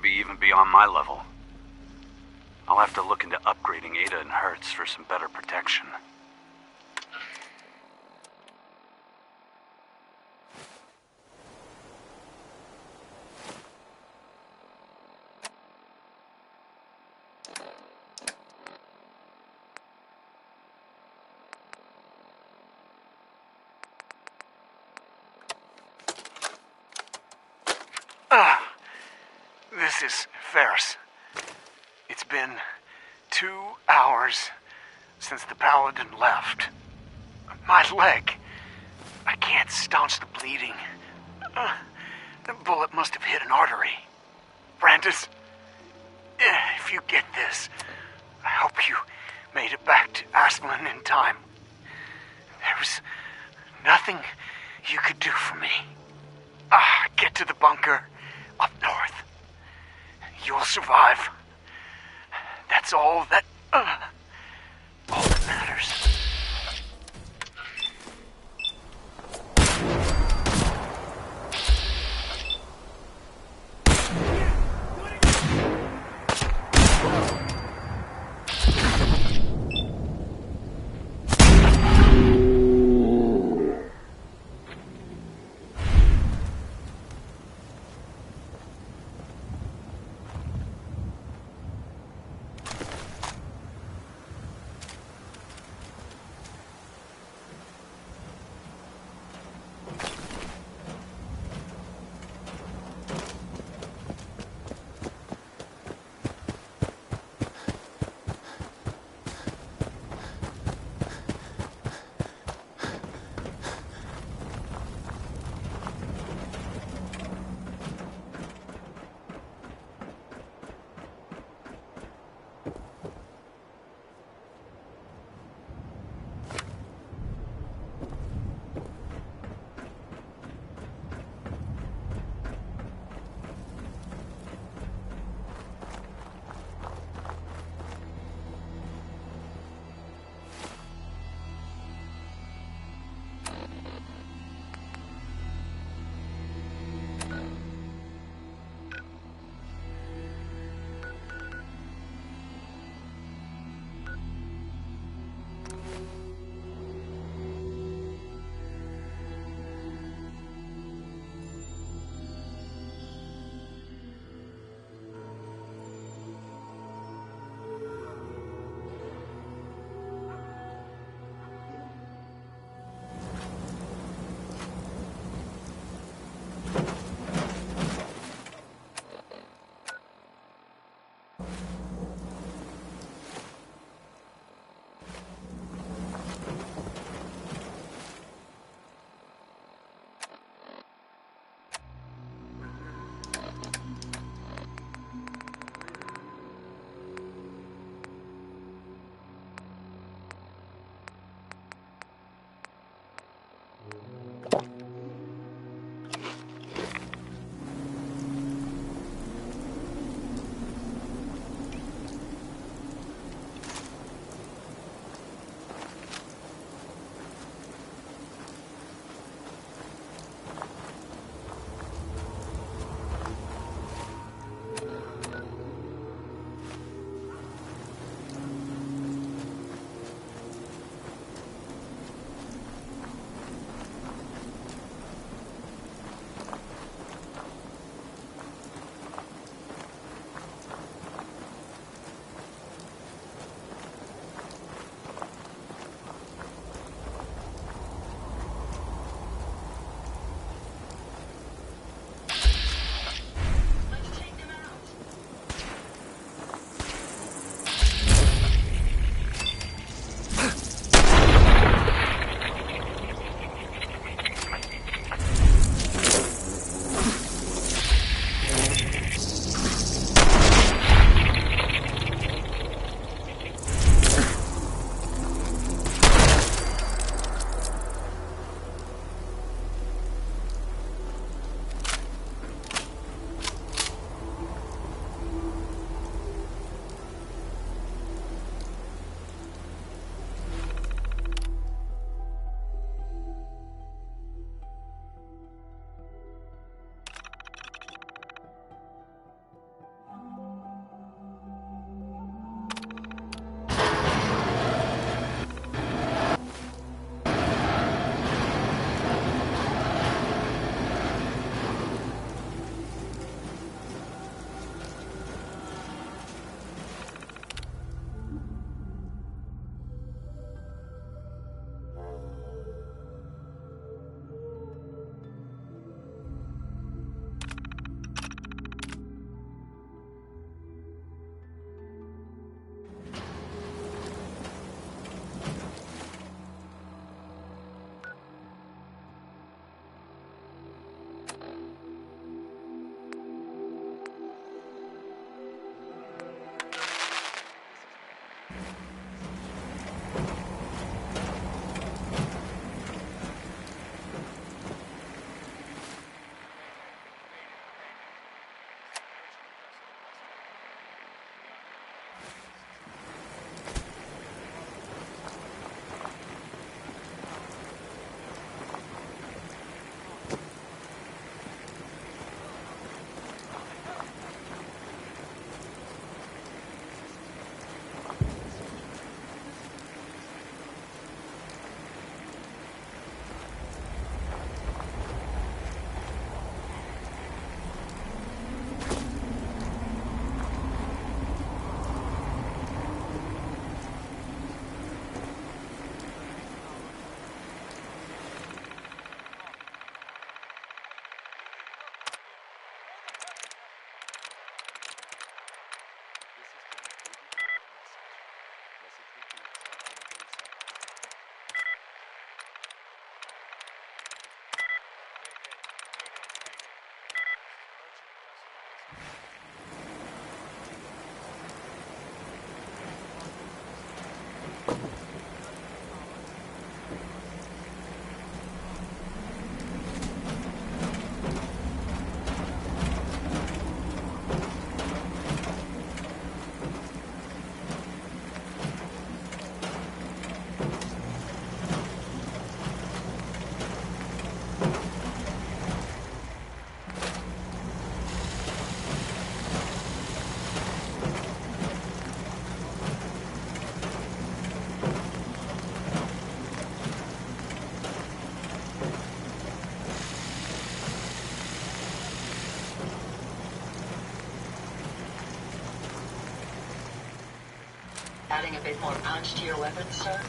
maybe even beyond my level. I'll have to look into upgrading Ada and Hertz for some better protection. This is Ferris. It's been 2 hours since the Paladin left. My leg. I can't staunch the bleeding. The bullet must have hit an artery. Brandis, if you get this, I hope you made it back to Asplin in time. There was nothing you could do for me. Get to the bunker up north. You'll survive. That's all that matters. Adding a bit more punch to your weapon, sir?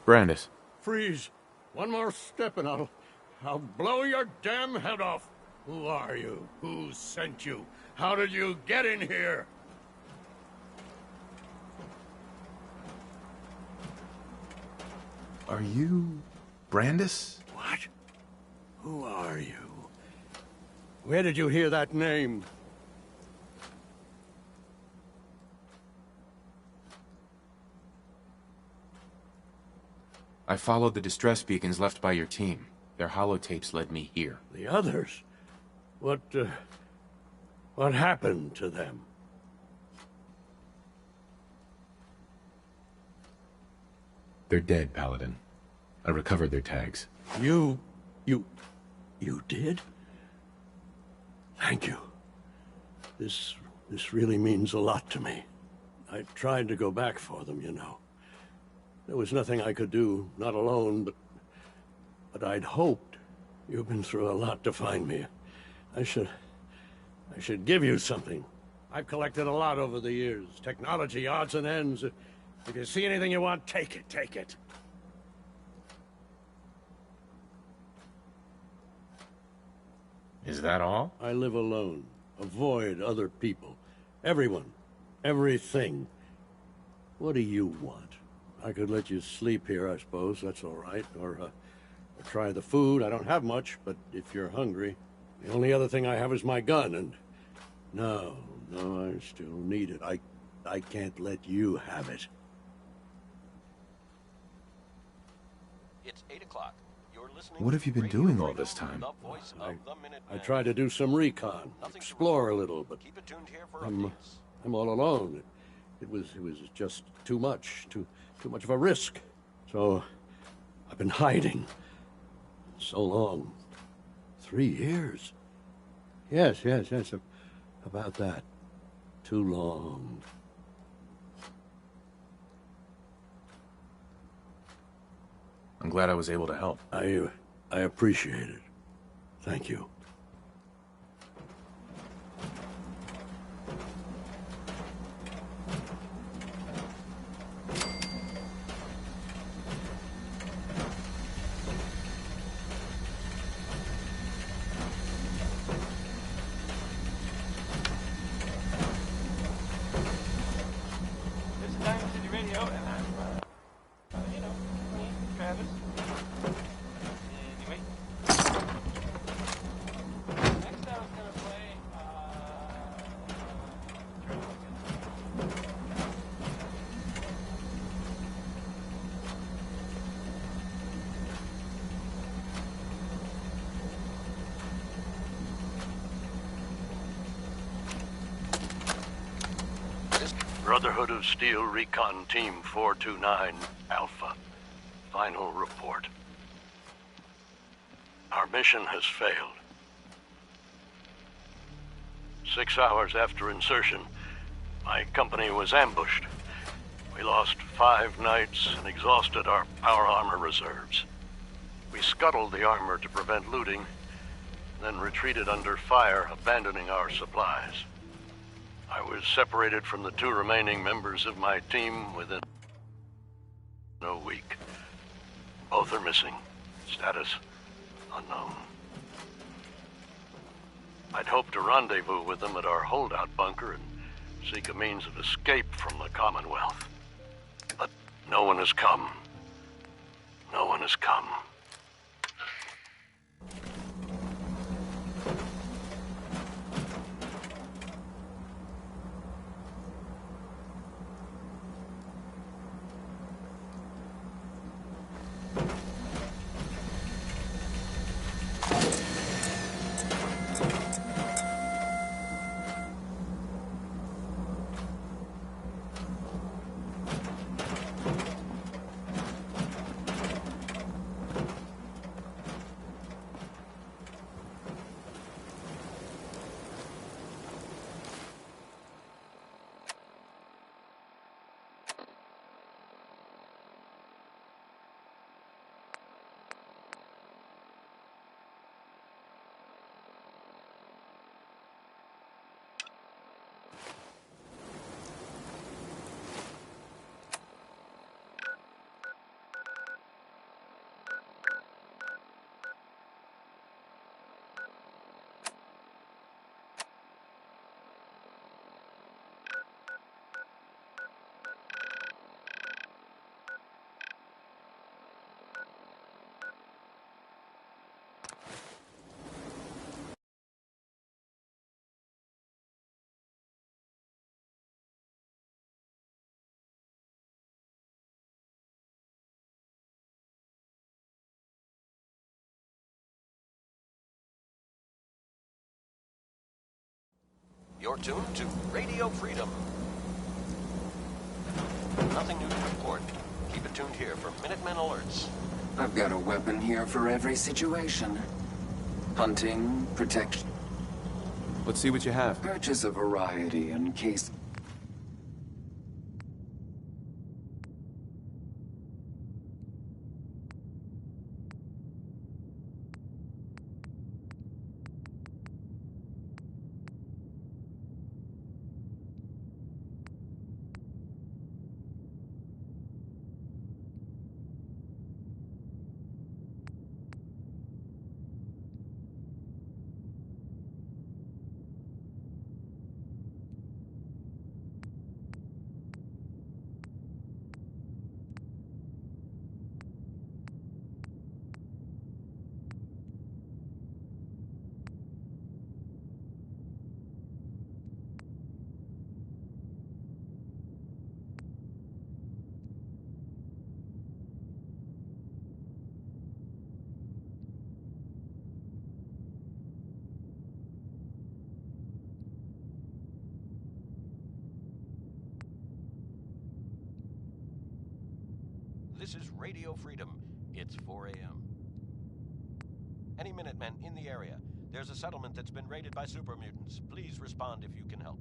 Brandis. Freeze. One more step and I'll blow your damn head off. Who are you? Who sent you? How did you get in here? Are you Brandis? What? Who are you? Where did you hear that name? I followed the distress beacons left by your team. Their holotapes led me here. The others? What happened to them? They're dead, Paladin. I recovered their tags. You did? Thank you. This really means a lot to me. I tried to go back for them, you know. There was nothing I could do, not alone, but I'd hoped. You've been through a lot to find me. I should give you something. I've collected a lot over the years. Technology, odds and ends. If you see anything you want, take it, take it. Is that all? I live alone. Avoid other people. Everyone. Everything. What do you want? I could let you sleep here, I suppose. That's all right. Or try the food. I don't have much, but if you're hungry, The only other thing I have is my gun, and... No, I still need it. I can't let you have it. It's 8 o'clock. You're listening. What have you been to doing Radio all this Freedom, time? the voice of the Minuteman. I tried to do some recon, explore a little, but Keep it tuned here for I'm updates. all alone. It was just too much of a risk. So I've been hiding so long. 3 years. Yes, about that. Too long. I'm glad I was able to help. I appreciate it. Thank you. This is Diamond City Radio, and I'm, me, Travis. Anyway. Next I was gonna play, Brotherhood of Steel Recon Team 429 Alpha. Final report. Our mission has failed. 6 hours after insertion, my company was ambushed. We lost 5 knights and exhausted our power armor reserves. We scuttled the armor to prevent looting, then retreated under fire, abandoning our supplies. I was separated from the 2 remaining members of my team within a week. Both are missing. Status unknown. I'd hoped to rendezvous with them at our holdout bunker and seek a means of escape from the Commonwealth. But no one has come. No one has come. You're tuned to Radio Freedom. Nothing new to report. Keep it tuned here for Minutemen alerts. I've got a weapon here for every situation. Hunting, protection. Let's see what you have. Purchase a variety in case... This is Radio Freedom. It's 4 a.m. Any Minutemen in the area. There's a settlement that's been raided by super mutants. Please respond if you can help.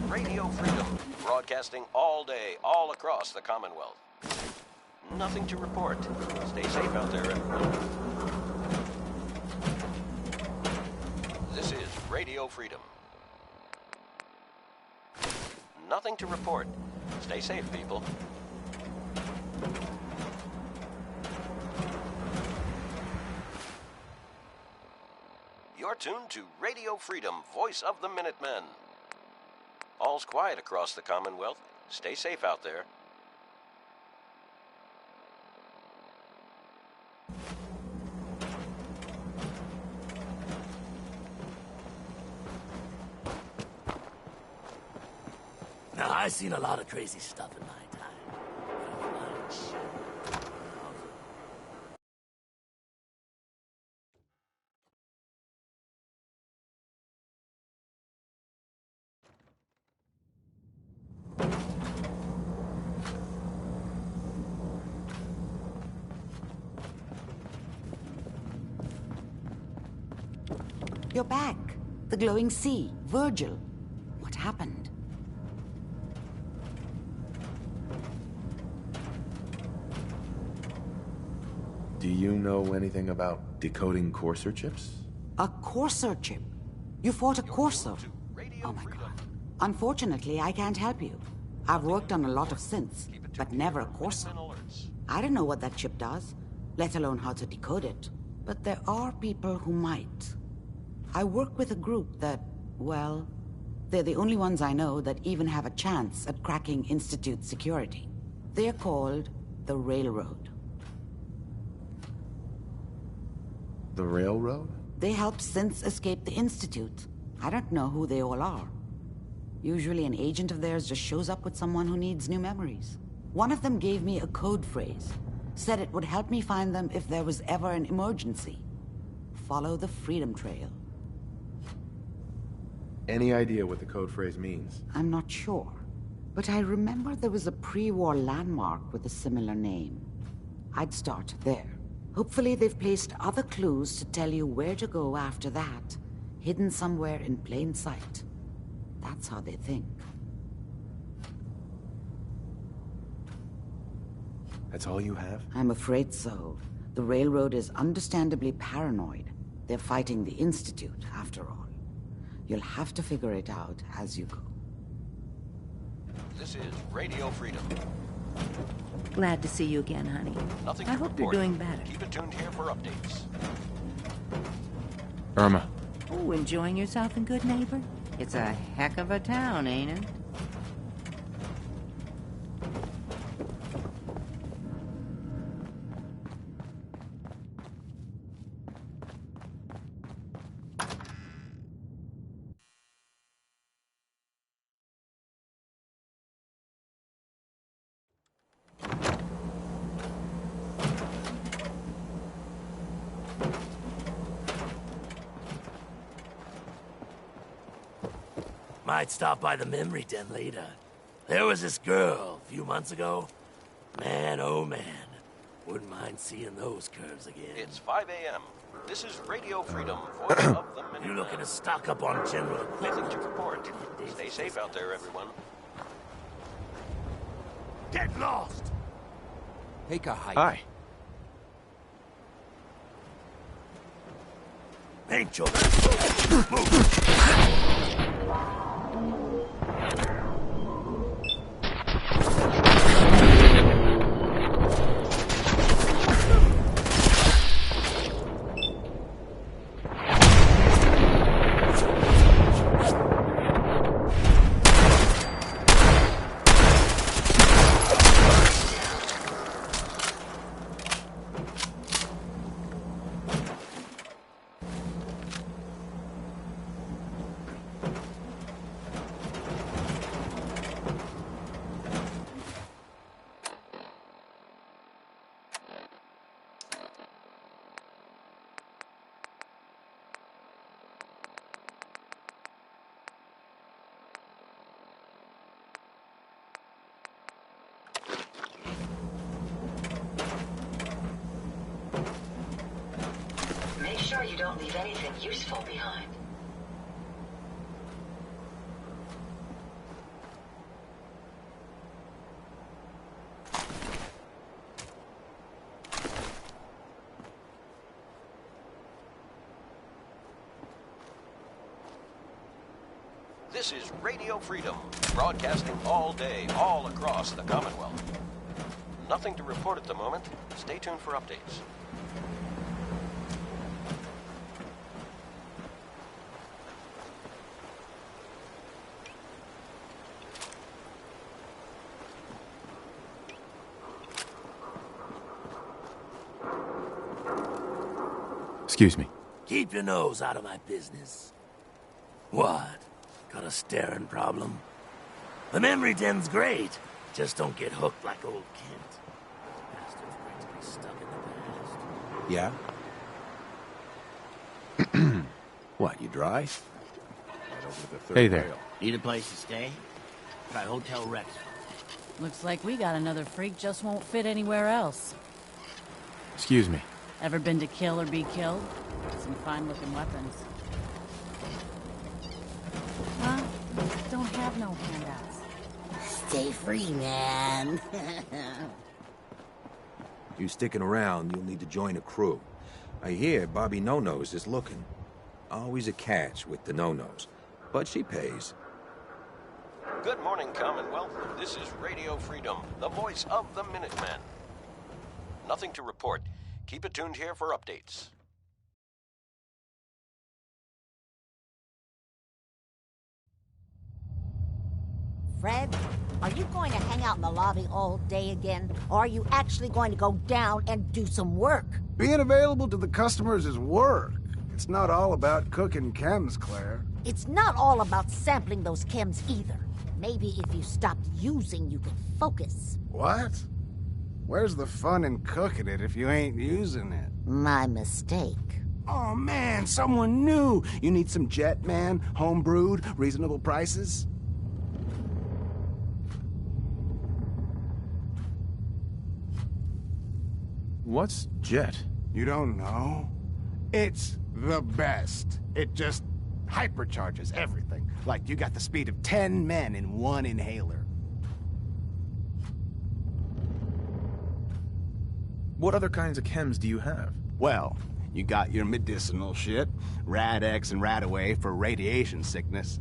Radio Freedom, broadcasting all day, all across the Commonwealth. Nothing to report. Stay safe out there, everyone. This is Radio Freedom. Nothing to report. Stay safe, people. You're tuned to Radio Freedom, voice of the Minutemen. All's quiet across the Commonwealth. Stay safe out there. Now, I've seen a lot of crazy stuff in my time. A lot of shit. You're back. The glowing sea. Virgil. What happened? Do you know anything about decoding Courser chips? A Courser chip? You fought a Courser? Oh my god. Unfortunately, I can't help you. I've worked on a lot of synths, but never a Courser. I don't know what that chip does, let alone how to decode it. But there are people who might. I work with a group that, well, they're the only ones I know that even have a chance at cracking Institute security. They're called the Railroad. The Railroad? They help synths escape the Institute. I don't know who they all are. Usually an agent of theirs just shows up with someone who needs new memories. One of them gave me a code phrase. Said it would help me find them if there was ever an emergency. Follow the Freedom Trail. Any idea what the code phrase means? I'm not sure. But I remember there was a pre-war landmark with a similar name. I'd start there. Hopefully they've placed other clues to tell you where to go after that, hidden somewhere in plain sight. That's how they think. That's all you have? I'm afraid so. The railroad is understandably paranoid. They're fighting the Institute, after all. You'll have to figure it out as you go. This is Radio Freedom. Glad to see you again, honey. Nothing I to hope you're report. doing better. Keep it tuned here for updates. Irma. Oh, enjoying yourself in Good Neighbor? It's a heck of a town, ain't it? Might stop by the memory den later. There was this girl a few months ago. Man, oh man. Wouldn't mind seeing those curves again. It's 5 a.m. This is Radio Freedom, voice of the minute. You looking to stock up on general Nothing equipment? to report. Stay safe out there, everyone. Get lost! Take a hike. Hi. Ain't your Move! Make sure you don't leave anything useful behind. This is Radio Freedom, broadcasting all day, all across the Commonwealth. Nothing to report at the moment. Stay tuned for updates. Excuse me. Keep your nose out of my business. What? Got a staring problem? The memory den's great. Just don't get hooked like old Kent. Bastard's great to be stuck in the past. Yeah? What, you dry? Right over to the third Hey there. rail. Need a place to stay? Try Hotel Rex. Looks like we got another freak just won't fit anywhere else. Excuse me. Ever been to kill or be killed? Some fine-looking weapons. Huh? Don't have no handouts. Stay free, man. You sticking around, you'll need to join a crew. I hear Bobby No-No's is looking. Always a catch with the No-Nos, but she pays. Good morning, Commonwealth. This is Radio Freedom, the voice of the Minutemen. Nothing to report. Keep it tuned here for updates. Fred, are you going to hang out in the lobby all day again? Or are you actually going to go down and do some work? Being available to the customers is work. It's not all about cooking chems, Claire. It's not all about sampling those chems either. Maybe if you stopped using, you could focus. What? Where's the fun in cooking it if you ain't using it? My mistake. Oh man, someone new! You need some Jet Man, home brewed, reasonable prices? What's Jet? You don't know? It's the best. It just hypercharges everything. Like you got the speed of 10 men in one inhaler. What other kinds of chems do you have? Well, you got your medicinal shit, Rad-X and Rad-Away for radiation sickness.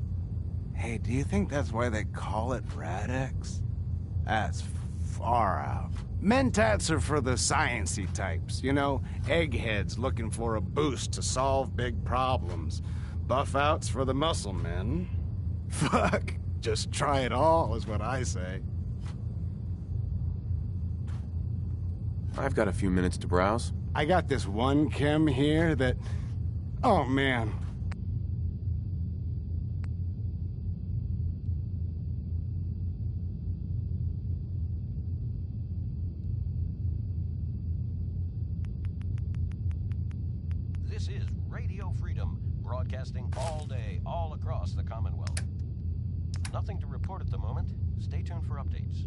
Hey, do you think that's why they call it Rad-X? That's far out. Mentats are for the sciencey types, you know, eggheads looking for a boost to solve big problems. Buff-outs for the muscle men. Fuck, just try it all is what I say. I've got a few minutes to browse. I got this one chem here that... Oh, man. This is Radio Freedom, broadcasting all day, all across the Commonwealth. Nothing to report at the moment. Stay tuned for updates.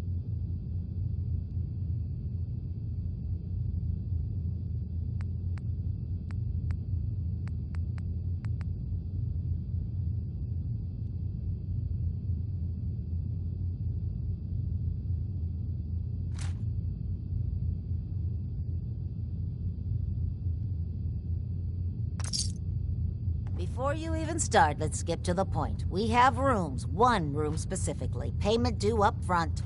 Before you even start, let's skip to the point. We have rooms, one room specifically. Payment due up front.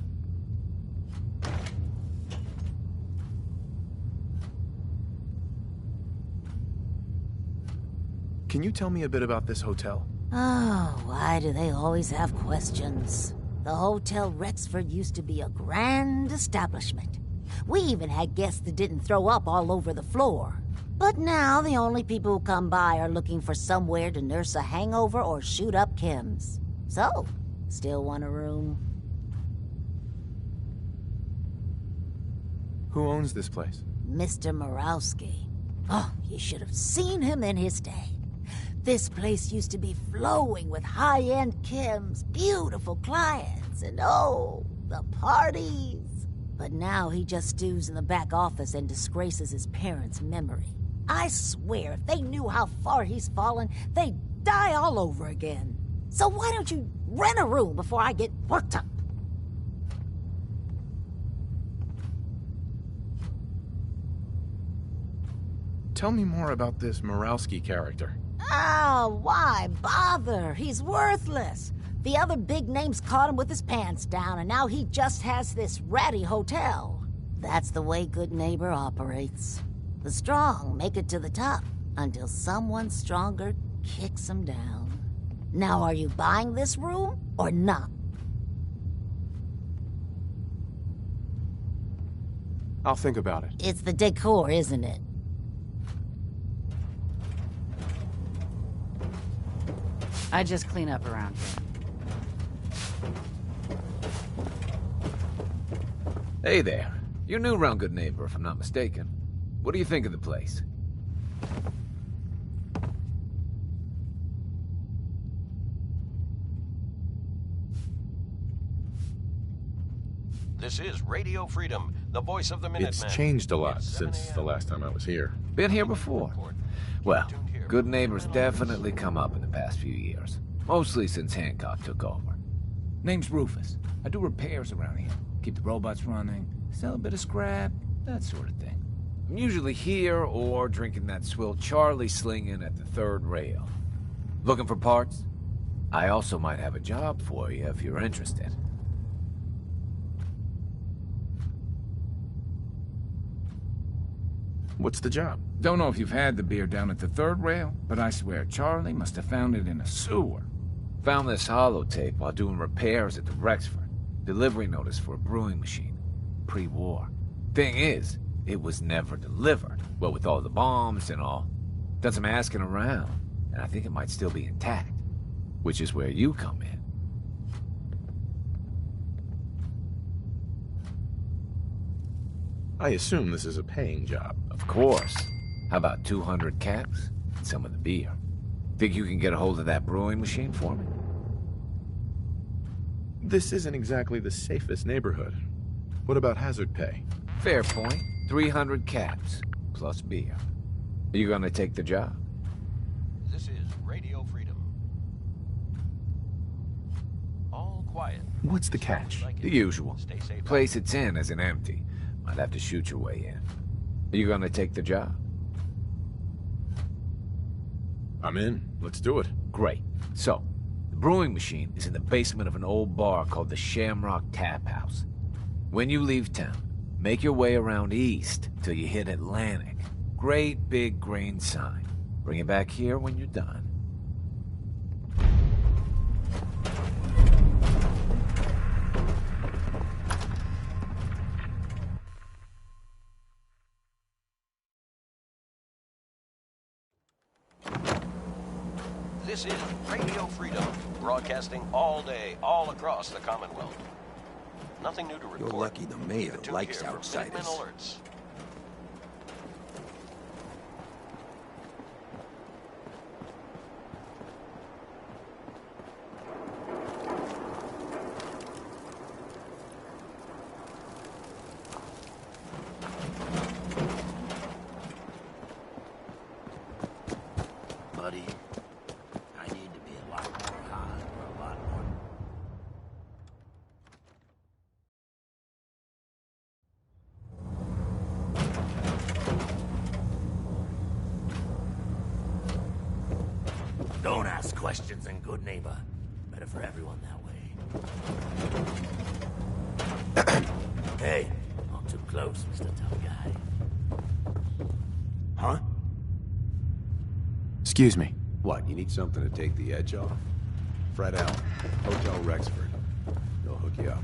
Can you tell me a bit about this hotel? Oh, why do they always have questions? The Hotel Rexford used to be a grand establishment. We even had guests that didn't throw up all over the floor. But now the only people who come by are looking for somewhere to nurse a hangover or shoot up chems. So, still want a room? Who owns this place? Mr. Morowski. Oh, you should have seen him in his day. This place used to be flowing with high-end chems, beautiful clients, and oh, the parties. But now he just stews in the back office and disgraces his parents' memory. I swear, if they knew how far he's fallen, they'd die all over again. So why don't you rent a room before I get worked up? Tell me more about this Morowski character. Oh, why bother? He's worthless. The other big names caught him with his pants down, and now he just has this ratty hotel. That's the way Good Neighbor operates. The strong make it to the top until someone stronger kicks them down. Now, are you buying this room or not? I'll think about it. It's the decor, isn't it? I just clean up around here. Hey there. You're new around Good Neighbor, if I'm not mistaken. What do you think of the place? This is Radio Freedom, the voice of the Minutemen. It's changed a lot since the last time I was here. Been here before? Well, Good Neighbor's definitely come up in the past few years. Mostly since Hancock took over. Name's Rufus. I do repairs around here. Keep the robots running, sell a bit of scrap, that sort of thing. I'm usually here or drinking that swill Charlie slinging at the third rail. Looking for parts? I also might have a job for you if you're interested. What's the job? Don't know if you've had the beer down at the third rail, but I swear Charlie must have found it in a sewer. Found this holotape while doing repairs at the Rexford. Delivery notice for a brewing machine. Pre-war. Thing is, it was never delivered. What with all the bombs and all. Done some asking around, and I think it might still be intact. Which is where you come in. I assume this is a paying job. Of course. How about 200 caps and some of the beer? Think you can get a hold of that brewing machine for me? This isn't exactly the safest neighborhood. What about hazard pay? Fair point. 300 caps, plus beer. Are you gonna take the job? This is Radio Freedom. All quiet. What's the catch? The usual. Stay safe. Place it's in isn't empty. Might have to shoot your way in. Are you gonna take the job? I'm in. Let's do it. Great. So, the brewing machine is in the basement of an old bar called the Shamrock Tap House. When you leave town, make your way around east till you hit Atlantic. Great big green sign. Bring it back here when you're done. This is Radio Freedom, broadcasting all day, all across the Commonwealth. Nothing new to report. You're lucky the mayor But likes here for outsiders. Minutemen alerts. Buddy, I need to be a lot more hot, a lot more. Don't ask questions and good neighbor. Better for everyone that way. Hey, not too close, Mr. Tough Guy. Huh? Excuse me. What, you need something to take the edge off? Fred L., Hotel Rexford. They'll hook you up.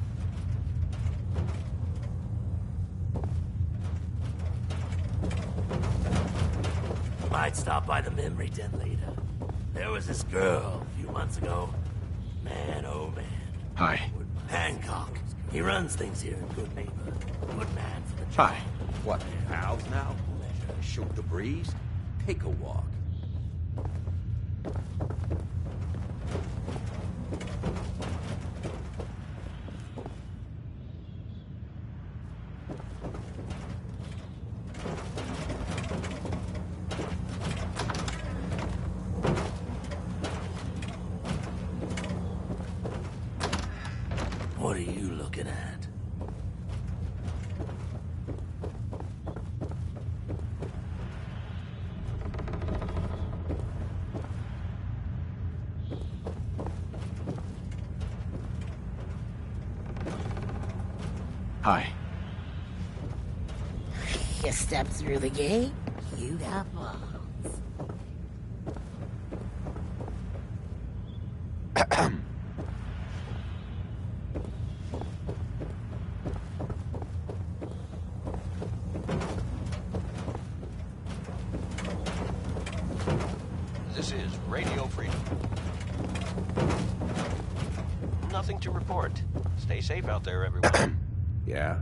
Might stop by the memory den later. There was this girl a few months ago. Man, oh man. Hi. Hancock. He runs things here in Good Neighbor. Good man for the job. Hi. What, pals now? Shoot the breeze? Take a walk. What are you looking at? Hi. You step through the gate, you got balls. This is Radio Freedom. Nothing to report. Stay safe out there, everyone. Yeah?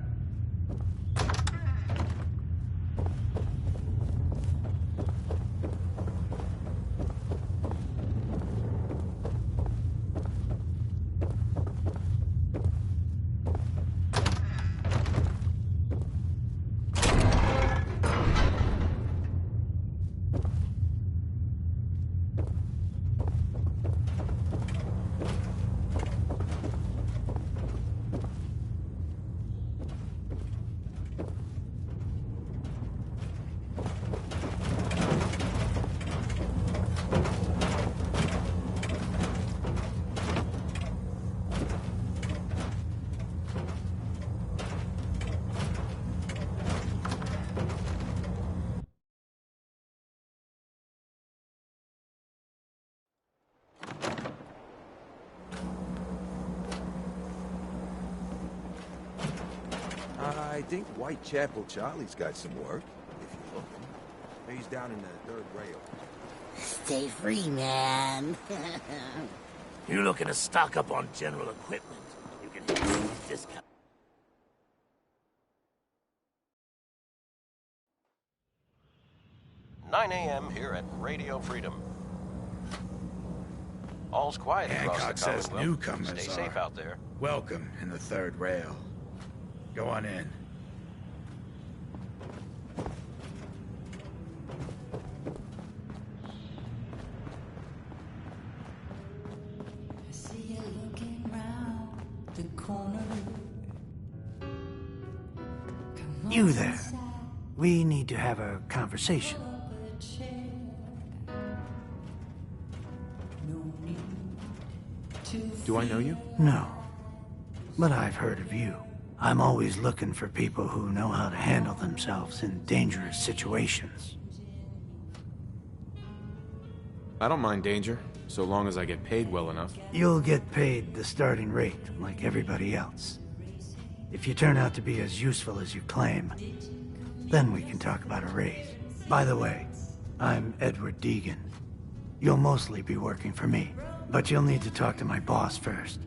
I think Whitechapel Charlie's got some work, if you're looking. He's down in the third rail. Stay free, man. You looking to stock up on general equipment? You can hit some discount. 9 a.m. here at Radio Freedom. All's quiet across Hancock the says Commonwealth. newcomers Stay safe are out there. welcome in the third rail. Go on in. You there. We need to have a conversation. Do I know you? No. But I've heard of you. I'm always looking for people who know how to handle themselves in dangerous situations. I don't mind danger, so long as I get paid well enough. You'll get paid the starting rate, like everybody else. If you turn out to be as useful as you claim, then we can talk about a raise. By the way, I'm Edward Deegan. You'll mostly be working for me, but you'll need to talk to my boss first.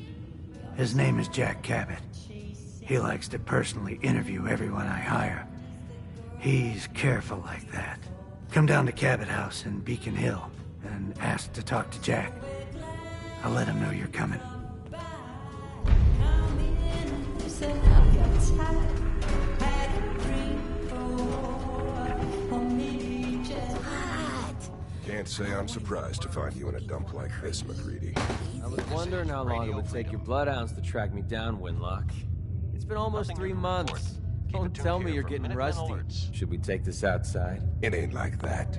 His name is Jack Cabot. He likes to personally interview everyone I hire. He's careful like that. Come down to Cabot House in Beacon Hill and ask to talk to Jack. I'll let him know you're coming. Can't say I'm surprised to find you in a dump like this, McCready. I was wondering how long it would take your bloodhounds to track me down, Winlock. It's been almost 3 months. Don't tell me you're getting rusty. Should we take this outside? It ain't like that.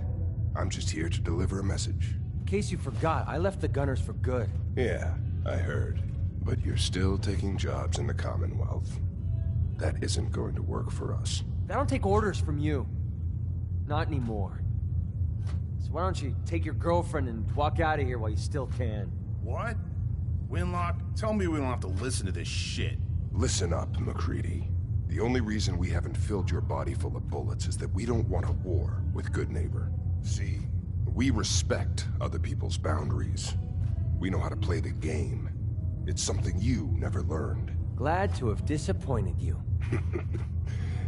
I'm just here to deliver a message. In case you forgot, I left the Gunners for good. Yeah, I heard. But you're still taking jobs in the Commonwealth. That isn't going to work for us. I don't take orders from you. Not anymore. So why don't you take your girlfriend and walk out of here while you still can? What? Winlock, tell me we don't have to listen to this shit. Listen up, McCready. The only reason we haven't filled your body full of bullets is that we don't want a war with Good Neighbor. See, we respect other people's boundaries. We know how to play the game. It's something you never learned. Glad to have disappointed you.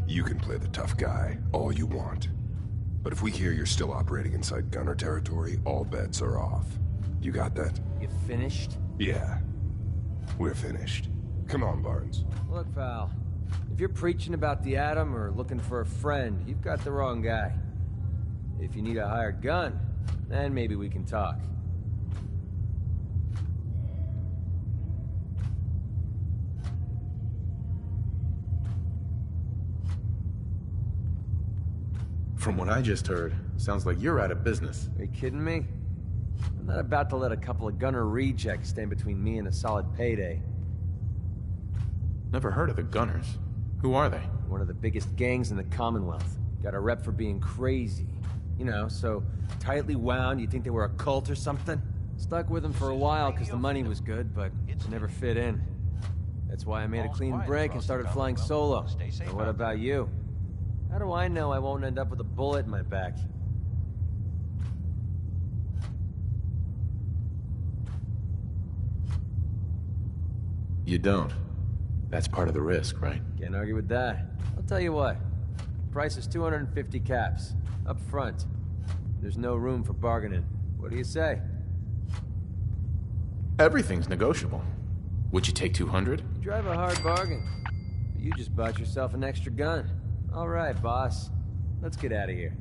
You can play the tough guy all you want. But if we hear you're still operating inside Gunner territory, all bets are off. You got that? You finished? Yeah. We're finished. Come on, Barnes. Look, pal. If you're preaching about the atom or looking for a friend, you've got the wrong guy. If you need a hired gun, then maybe we can talk. From what I just heard, sounds like you're out of business. Are you kidding me? I'm not about to let a couple of Gunner rejects stand between me and a solid payday. Never heard of the Gunners. Who are they? One of the biggest gangs in the Commonwealth. Got a rep for being crazy. You know, so tightly wound you'd think they were a cult or something. Stuck with them for a while because the money was good, but it never fit in. That's why I made a clean break and started flying solo. And what about you? How do I know I won't end up with a bullet in my back? You don't. That's part of the risk, right? Can't argue with that. I'll tell you what. Price is 250 caps. Up front. There's no room for bargaining. What do you say? Everything's negotiable. Would you take 200? You drive a hard bargain. But you just bought yourself an extra gun. All right, boss. Let's get out of here.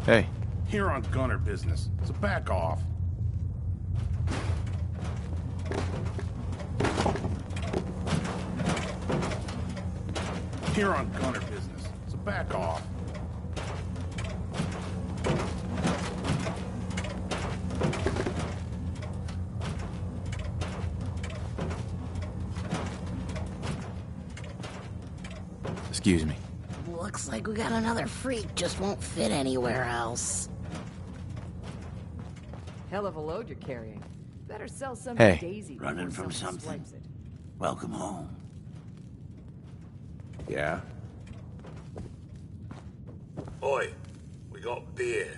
Hey. Here on Gunner business, so back off. Here on Gunner business, so back off. Excuse me. Looks like we got another freak, just won't fit anywhere else. Hell of a load you're carrying. Better sell some Hey. Daisy. Running before from someone something? swipes it. Welcome home. Yeah? Oi, we got beer.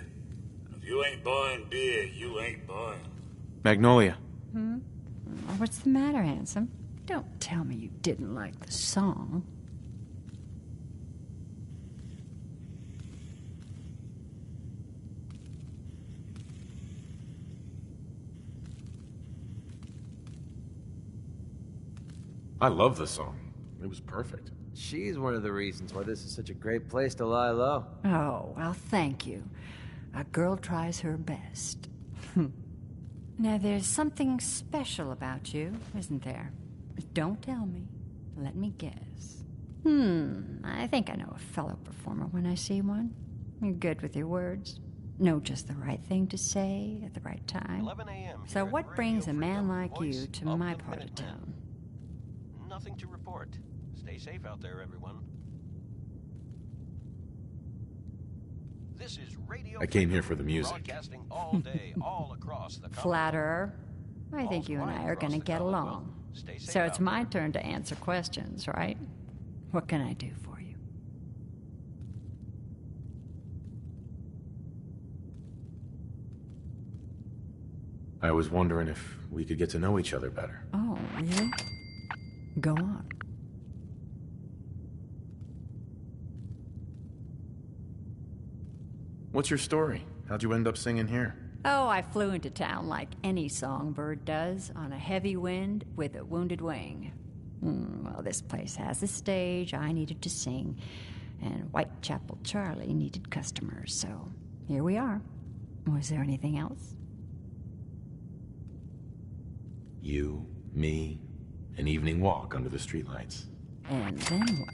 If you ain't buying beer, you ain't buying. Magnolia. What's the matter, handsome? Don't tell me you didn't like the song. I love the song. It was perfect. She's one of the reasons why this is such a great place to lie low. Oh, well, thank you. A girl tries her best. Now, there's something special about you, isn't there? Don't tell me. Let me guess. I think I know a fellow performer when I see one. You're good with your words. Know just the right thing to say at the right time. 11 a.m. So what brings a man like you to my part of town? Nothing to report. Stay safe out there, everyone. This is Radio I came here for the music. Broadcasting all day, all across the Flatterer. I think you and I are going to get along. So it's my turn to answer questions, right? What can I do for you? I was wondering if we could get to know each other better. Oh, really? Go on. What's your story? How'd you end up singing here? Oh, I flew into town like any songbird does, on a heavy wind with a wounded wing. Well, this place has a stage, I needed to sing, and Whitechapel Charlie needed customers, so here we are. Was there anything else? You, me, an evening walk under the streetlights. And then what?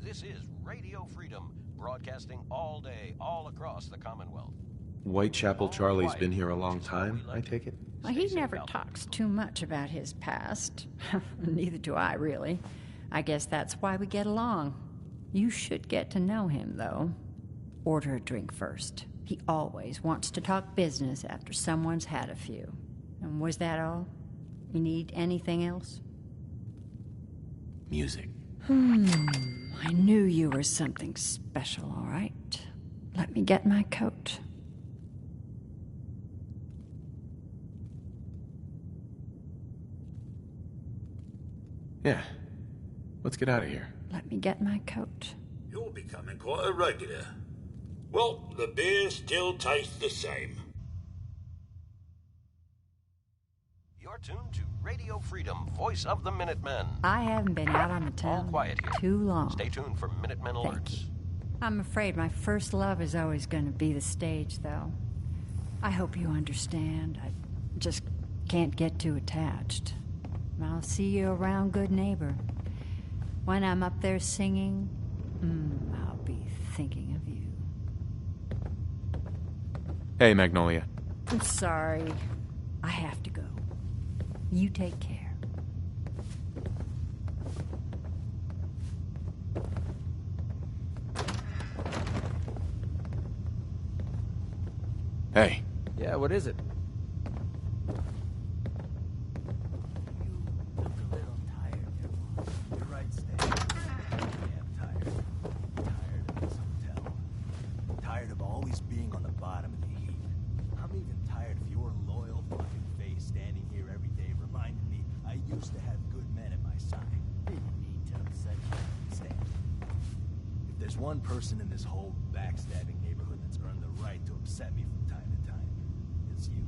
This is Radio Freedom, broadcasting all day, all across the Commonwealth. Whitechapel Charlie's been here a long time, I take it? Well, he never talks too much about his past. Neither do I, really. I guess that's why we get along. You should get to know him, though. Order a drink first. He always wants to talk business after someone's had a few. And was that all? You need anything else? Music. I knew you were something special, all right. Let me get my coat. Yeah. Let's get out of here. Let me get my coat. You're becoming quite a regular. Well, the beer still tastes the same. You're tuned to Radio Freedom, voice of the Minutemen. I haven't been out on the town All quiet here. too long. Stay tuned for Minutemen alerts. I'm afraid my first love is always going to be the stage, though. I hope you understand. I just can't get too attached. I'll see you around, good neighbor. When I'm up there singing, I'll be thinking of you. Hey, Magnolia. I'm sorry. I have to go. You take care. Hey. Yeah, what is it? Tired of always being on the bottom of the heap. I'm even tired of your loyal fucking face standing here every day reminding me I used to have good men at my side. Didn't mean to upset you. Stand. If there's one person in this whole backstabbing neighborhood that's earned the right to upset me from time to time, it's you.